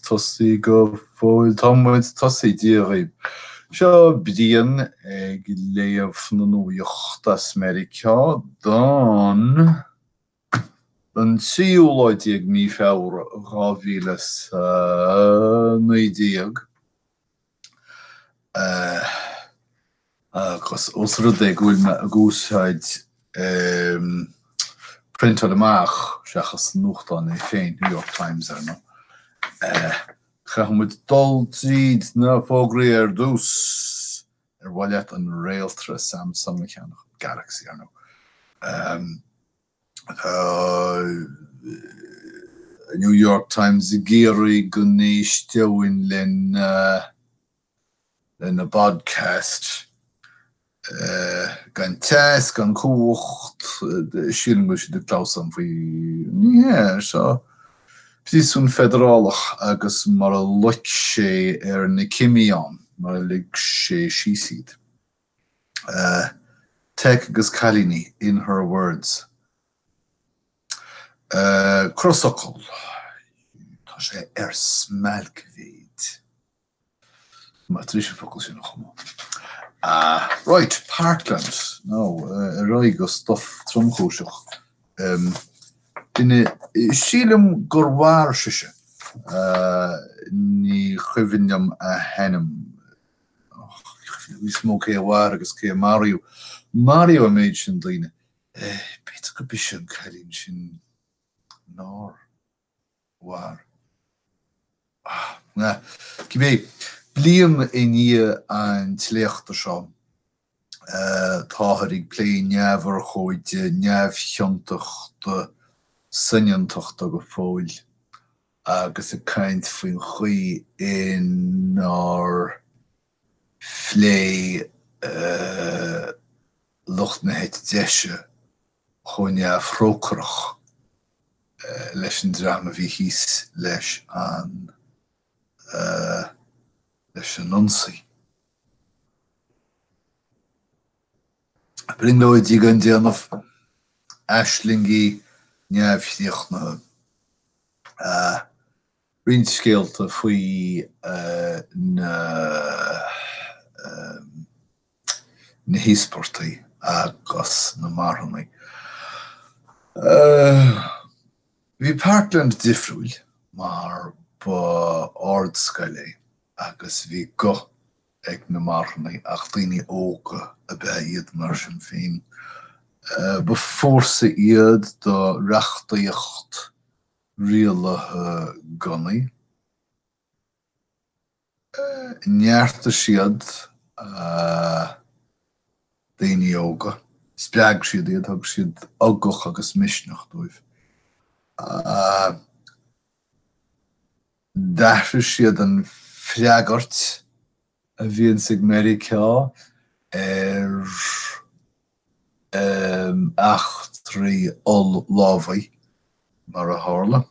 tosaí go fóil támuid tosaí díochaí. Seo bíon ag léamh na nuaíochtas America don an siúláid ag mí febhar 2019 agus os rud é gúil me a gúsáid printar amach seachas nuachtáin é féin New York Times ar nó. Chaithmid dul tríd na fógraí ar dús ar bhaile an réaltra Samsung na cheannach Galaxy ar nó. New York Times géirí go níos teoin lena podcast gan teas gan cúcht sílan go si de clásan faoi níhéir seo písún federálach agus mar a luit sé ar na cimián mar a lig sé sísid. Tech agus Kalini in her words. Crossocle. Tá sé ar smelgvéid. Ma trísio focus sin noch mo. Right, Parkland. No, roi go stof tromchúiseach. Dine sílim gurwar sise. Ní chuvinjam a hennem. We smoke a war agus ke Mario. Mario a méid sin dine. Peter go bisin Kalin sin nor war. Na, kibé. Bliam in hier aan tlechte seo. Táharig plé never gooid neafjantoch de sinjantoch go fóil. Agus a kaint fin chuí in naar flé lucht na het desje gewoon neafrokrach. Leis een drama wie hies leis aan leis an nonsaí. Bring nooit die gan déanamh aislingi neamhsíochtnathe. Rinscéalta faoi na hísportaí agus na marthannaí. Bhí Parkland difriúil mar ba ordscaile agus bhí go ag na marthannaí ach daoine óga a bheith iad mar sin féin. Ba fórsa iad do reachtaíocht rialathe gunnaí. Nearta siad daoine óga. Spreag siad iad thug siad agach agus misneach dóibh. D'afir siad an freagart a bhíonn sig America achtrií ol lámhaí mar a tharla.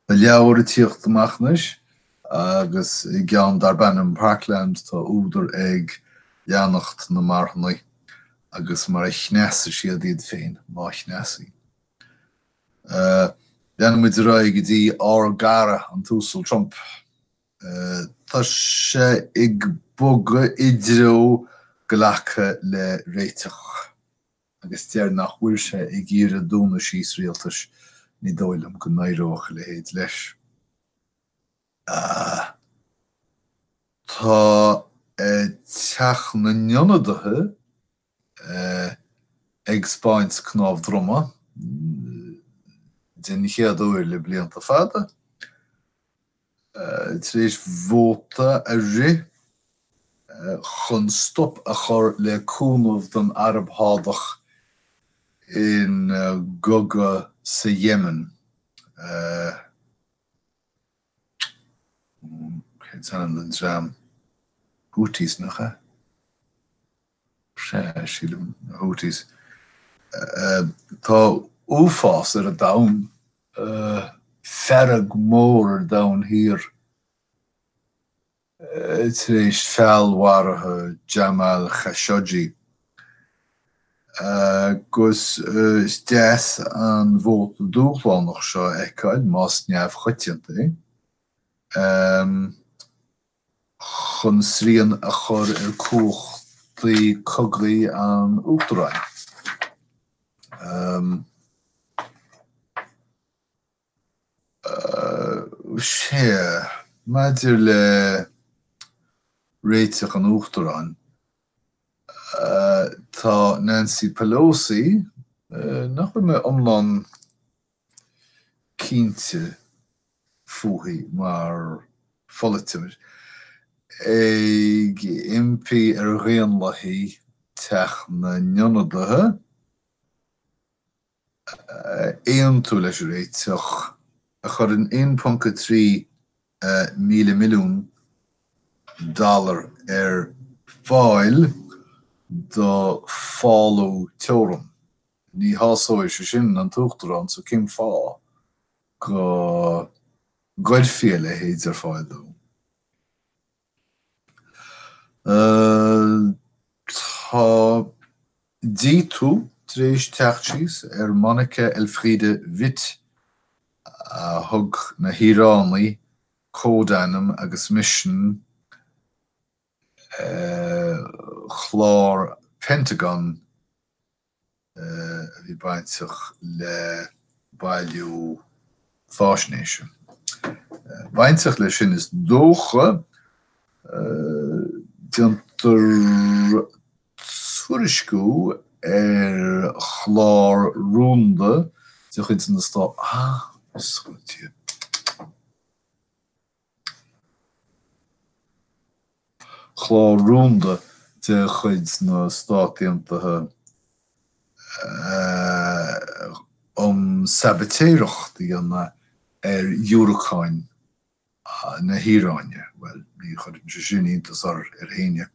Ba leabhar a tíocht amachnis agus I gceann dar benn Parkland tá údar ag leannacht na marthannaí agus mar a chneasa siad iad féin má chneasaí. Muid ra go dtí ágara an túsal Trump. Tá sé ag boga idró go leacha le réiteach. Agus dear nach bhfuil sé ag gíre dúna síos rialtas ní dóilm go naireocha le héad leis. Tá teach na nionadaithe ag spáint knáf droma. Den chéad uair le blianta fada. Tréis vóta a ri chun stop a chur le cúnmh don Arab hádach in Goga sa Yemen. Het aan den dram Houthis nog, hè? Sílim Houthis. Tá úfás a dain ferrag mór dain hir. Het is felwaardige Jamal Khashoggi. gus stes an bhót dúchlánnach seo eáil más neamh choitianta. Chun srían a chur cúchtaí cogaí an Uachtaráin. sé maidir le réiteach an Uachtaráin. Tá Nancy Pelosi nach me omlan cínte fuhi mar folletimir. Ag MP réan lahí teach na nionadaithe éon tú leis réiteach a chur an 1.3 milliún dollar fáil do fáú teorum. Ní hásóir se sin an Uachtaráin so cim fá go goilfial a héidir fáil dó. Tá dítú tréis teachtíos Monica Elfriede Witt a thug na híránaí códainm agus mission chlár Pentagon a bhí bainteach le bailú fáisnéise. Bainteach le sin is dócha diantar tuairisciú chlár rúnda de chuid na stá chlár rúnda de chuid na státaíontaithe sabotéireacht dhéanamh Uachtaráin na híráine. Well, ní chuid se sin iontas ar héine.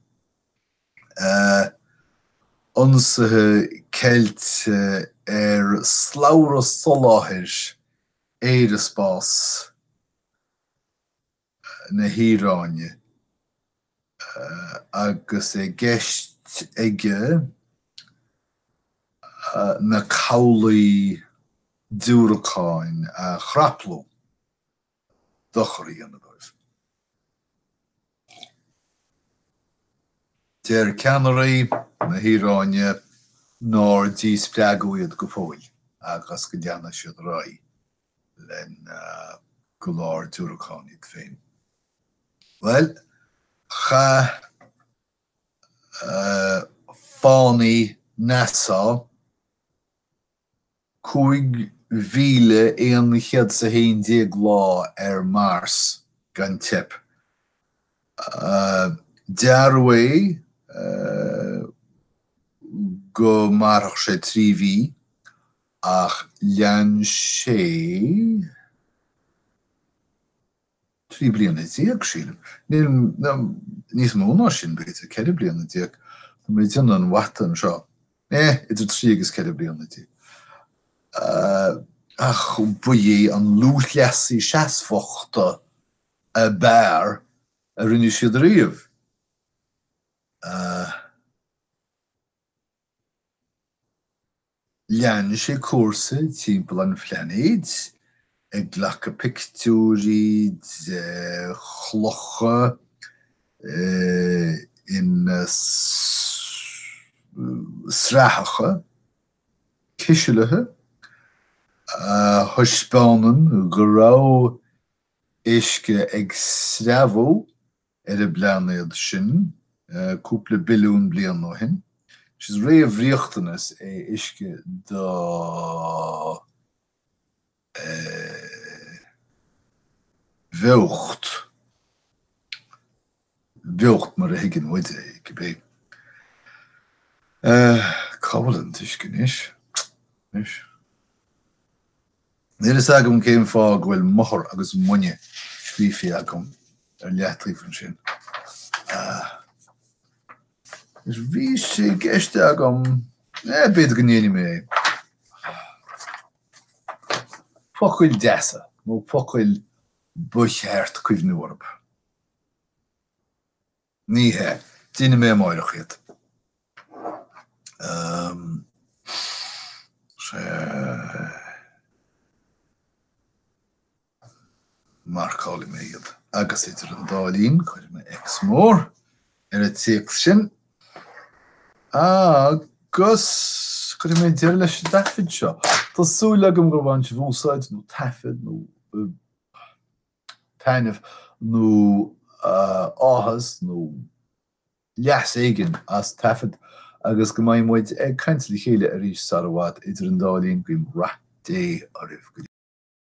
Ionsaithe ceilte sláire soláthir éidirspás na híráine agus gceist aige na cabhlaí Dúracháin a chraplú docharí an dóibh. Déir ceannarí na híráine nóir dí spreagúiad go fóil agus go deanna siad ráí len go leor Dúracháin féin. Well, cha fánaí NASA 5,111 lá Mars gan tip. Dearway go marach sé tríhí ach lean sé 3 bliana díag sílim. Níos móna sin beidir 4 bliana díag. Mé dian an watan seo. Idir 3 agus 4 bliana díag. Ach buí an lúthleasí seasfachta a bear a rinne siad riamh. Lean sé cuasa timpeall an phleanéid ag ghlacha pictiúrí chlocha in sreachacha cisialathe thuispánan go raibh éisce ag sreabhú a bleanaad sin cúpla bilún bliain nó hin. Is réamhríochtanas éisce do bheocht mar a higgin uide go bé. Cabhalan tuiscin is. Níl is agam céim fá go bhfuil mothar agus muine scríofaí agam ar leathtaí fan sin. Is bhí sé gceiste agam beidir go ndéanamh mé. Focail deasa nó focail bucheart cuimh nuairb. Ní he, duine mé máireach iad. Marcála méiad agus idir an dálín chuir me ex mór a tíocht sin agus chuir mé deir leis defid seo. Tásúla agam gur bhain bhúsáid nó tafid nó tainmh nó áthas nó leas éigean as tafid agus go mbeidh muid ag cainteala chéile a rís sarabhad idir an dálín guim rath dé a rih go